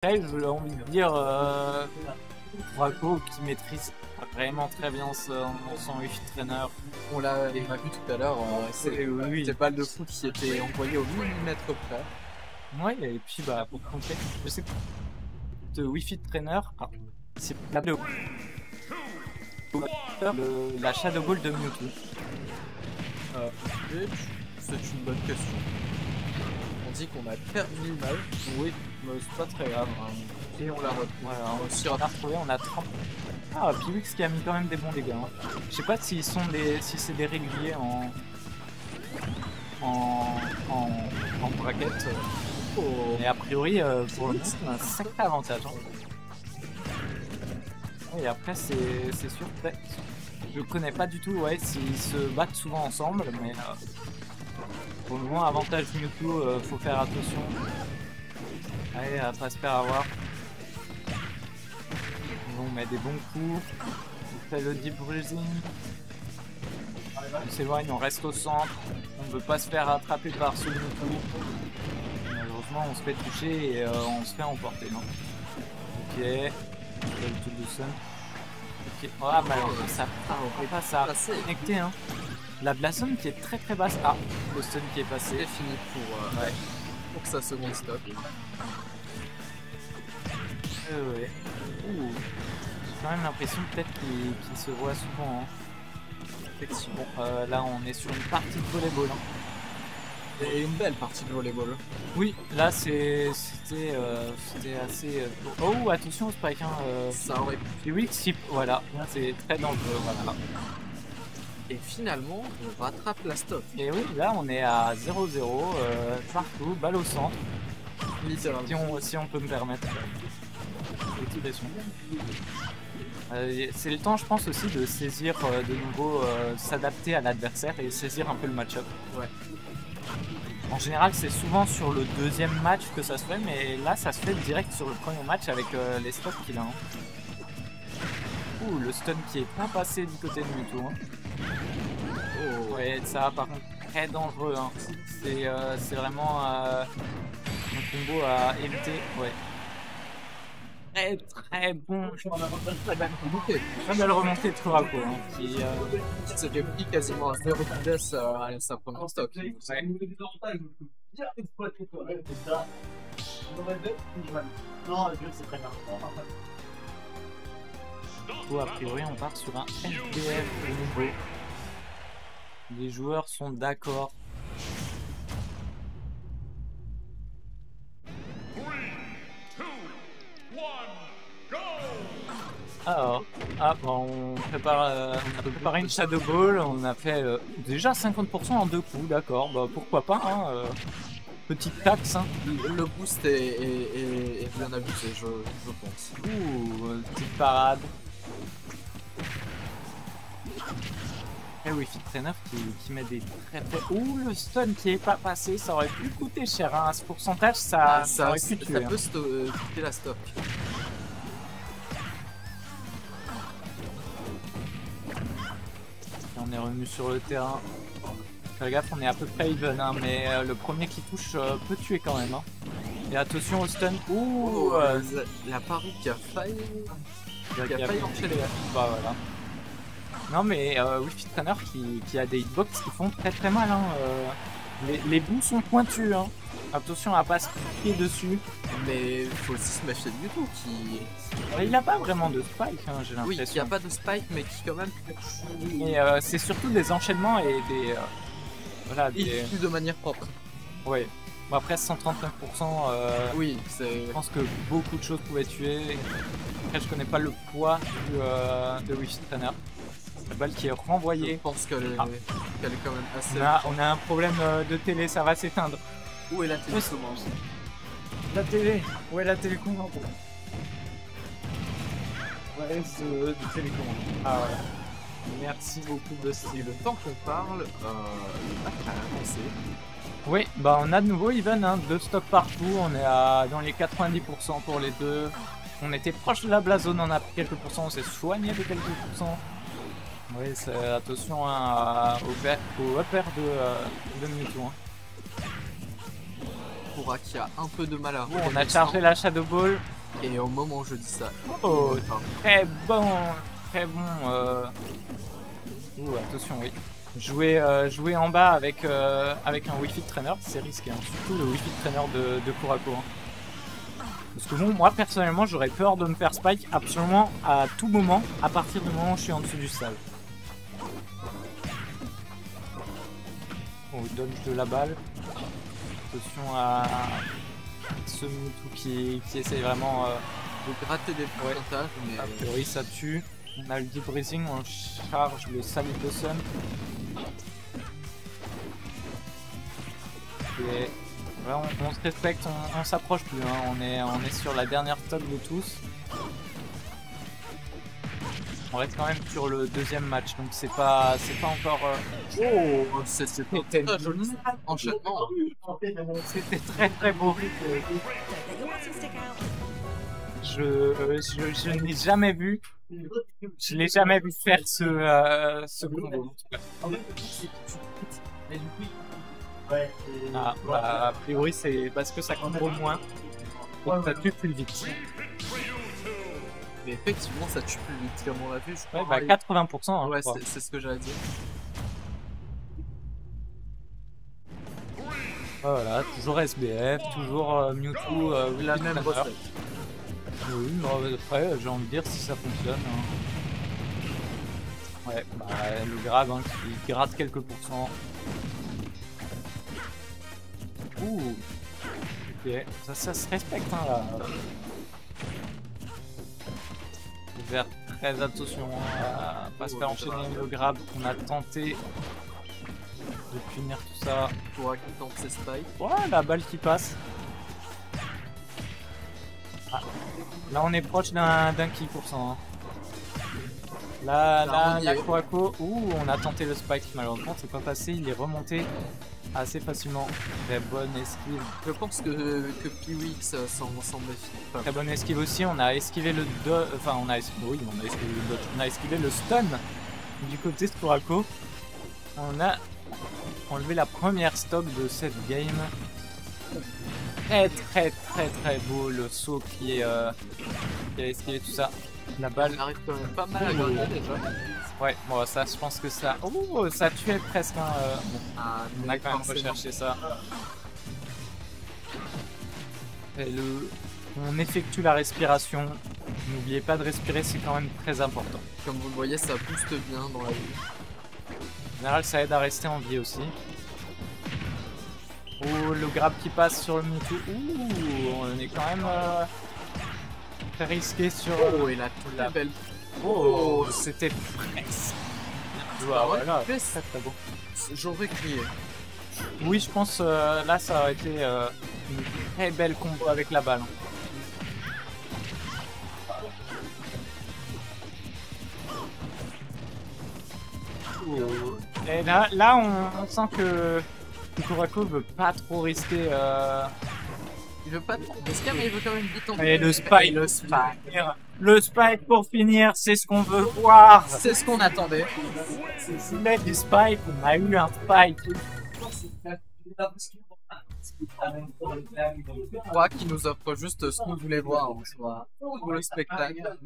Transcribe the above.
Après, j'ai envie de dire Draco qui maîtrise vraiment très bien son Wi-Fi trainer. On l'a vu tout à l'heure, c'est balles de foot qui étaient envoyées au millimètre près. Ouais, et puis bah pour compter, je sais que de Wi-Fi trainer, c'est la Shadow Ball de Mewtwo. C'est une bonne question. On dit qu'on a perdu l'image. Oui, mais c'est pas très grave. Hein. Et on l'a retrouvé. Voilà, on a retrouvé, on a 30. Ah, Piwix qui a mis quand même des bons dégâts. Hein. Je sais pas si c'est des réguliers en bracket. Mais a priori, pour le moment, on a un sacré avantage. Hein. Et après, c'est sûr, je connais pas du tout s'ils se battent souvent ensemble, mais pour le moment, avantage Mewtwo, faut faire attention. Allez, à pas se faire avoir. On met des bons coups. On fait le deep breathing. On s'éloigne, on reste au centre. On ne veut pas se faire attraper par ce Mewtwo. Malheureusement, on se fait toucher et on se fait emporter. Non, ok. Le truc de sun. Ok. Ah, malheureusement, ça a connecté. Hein. La Blazon qui est très très basse. Ah, le stun qui est passé. C'est fini pour sa seconde stop. Ouais. J'ai quand même l'impression peut-être qu'il se voit souvent. Hein. Effectivement. Là, on est sur une partie de volleyball. Hein. Et une belle partie de volleyball. Oui, là c'était assez. Oh, attention au spike. Hein, ça aurait pu. Oui, si, voilà, c'est très dangereux. Voilà. Et finalement, on rattrape la stop. Et oui, là on est à 0-0, partout, balle au centre. Si on peut me permettre. C'est le temps, je pense, aussi de saisir de nouveau, s'adapter à l'adversaire et saisir un peu le match-up. Ouais. En général, c'est souvent sur le deuxième match que ça se fait, mais là, ça se fait direct sur le premier match avec les stocks qu'il a. Hein. Ouh, le stun qui est pas passé du côté de Mewtwo. Hein. Oh. Ouais, ça, par contre, très dangereux. Hein. C'est vraiment un combo à éviter. Ouais. Très bon. Très belle remontée de Draco. Hein, qui s'était pris quasiment à 0 DS à sa première stock. Ouais. A priori, on part sur un FDF de nouveau. Les joueurs sont d'accord. Alors, on a préparé une Shadow Ball, on a fait déjà 50% en 2 coups, d'accord, bah pourquoi pas, hein, petite taxe. Hein. Le boost est bien abusé, je pense. Ouh, petite parade. Et Wi-Fi trainer qui met des très. Ouh, le stun qui est pas passé, ça aurait pu coûter cher, hein. Ce pourcentage, ça aurait pu tuer. Ça peut coûter la stock. On est revenu sur le terrain. Fais gaffe, on est à peu près even, hein, mais le premier qui touche peut tuer quand même. Hein. Et attention au stun. Ouh, la Paru qui a failli enchaîner. Bah voilà. Non mais Wi-Fi trainer qui a des hitbox qui font très très mal. Hein. Les bouts sont pointus. Hein. Attention à pas se piquer dessus. Mais il faut aussi se méfier de Mewtwo qui... Il n'a pas vraiment de spike, hein, j'ai l'impression. Oui, il n'y a pas de spike, mais qui quand même... Mais c'est surtout des enchaînements et des... voilà, il tue de manière propre. Oui. Bon, après 139%, oui, c'est... je pense que beaucoup de choses pouvaient tuer. Après, je connais pas le poids de Wi-Fi trainer. La balle qui est renvoyée. Je pense qu'elle est quand même assez... On a un problème de télé, ça va s'éteindre. Où est la télécommande? La télé. Où est la télécommande? Ouais, de télécommande. Ah ouais. Merci beaucoup de style. Le temps qu'on parle, le match a avancé. Oui, bah on a de nouveau even, hein, 2 stocks partout, on est dans les 90% pour les deux. On était proche de la Blazon, on a pris quelques pourcents, on s'est soigné de quelques pourcents. Oui, attention hein, au upper de Mewtwo. Hein. crois qu'il a un peu de mal à... On a chargé la Shadow Ball. Et au moment où je dis ça... Oh, très bon. Très bon. Attention, oui. Jouer en bas avec un Wi-Fi trainer, c'est risqué. Hein. Surtout le Wi-Fi trainer de Kurako. Hein. Parce que bon, moi personnellement, j'aurais peur de me faire spike absolument à tout moment, à partir du moment où je suis en dessous du stade. Bon, dodge de la balle. Attention à ce Mewtwo qui essaye vraiment de gratter des pourcentages, mais a priori ça tue. On a le Deep Breathing, on charge le Salute de Sun. Et voilà, on se respecte, on s'approche plus, hein. On est sur la dernière stock de tous. On reste quand même sur le deuxième match, donc c'est pas encore... Oh, c'était un joli enchaînement. C'était très très beau. Je n'ai jamais vu... Je l'ai jamais vu faire ce combo. Ah, bah, a priori c'est parce que ça combo moins. Donc ça tue plus vite. Mais effectivement ça tue plus vite comme on l'a vu. Ouais, bah 80%. Hein, ouais, c'est ce que j'allais dire. Voilà, toujours SBF, toujours Mewtwo, la même recette. Oui, mais après j'ai envie de dire si ça fonctionne. Hein. Ouais, bah le grab hein, qui gratte quelques pourcents. Ouh, ok, ça se respecte hein là. Faut faire très attention à pas se faire enchaîner le grab qu'on a tenté de punir tout ça. Pour qu'il tente ses spikes. Ouais, la balle qui passe. Ah. Là on est proche d'un kill pourcent. Hein. Là, la Kurako, on a tenté le spike, malheureusement c'est pas passé, il est remonté assez facilement. Très bonne esquive. Je pense que Piwix s'en méfie. Très bonne esquive aussi, on a esquivé le dodge, enfin on a esquivé le dodge, on a esquivé le stun du côté de Kurako. On a enlevé la première stock de cette game. Très beau le saut qui a esquivé tout ça. La balle arrive quand même pas mal à gagner déjà. Ouais, bon ça je pense que ça... Oh, ça tuait presque hein. Bon, on a quand même recherché ça. Et on effectue la respiration. N'oubliez pas de respirer, c'est quand même très important. Comme vous le voyez, ça booste bien dans la vie. En général, ça aide à rester en vie aussi. Oh, le grab qui passe sur le Mewtwo. Ouh, on est quand même très risqué sur... Oh, et la belle... Oh, c'était presque... Voilà, très beau. J'aurais crié. Oui, je pense là, ça aurait été une très belle combo avec la balle. Et là on sent que Kurako veut pas trop risquer. Il veut pas trop risquer, mais il veut quand même vite tomber. Et le spike pour finir, c'est ce qu'on veut voir. C'est ce qu'on attendait. Il a du spike, on a eu un spike. Je crois qu'il nous offre juste ce qu'on voulait voir en soi. Pour le spectacle.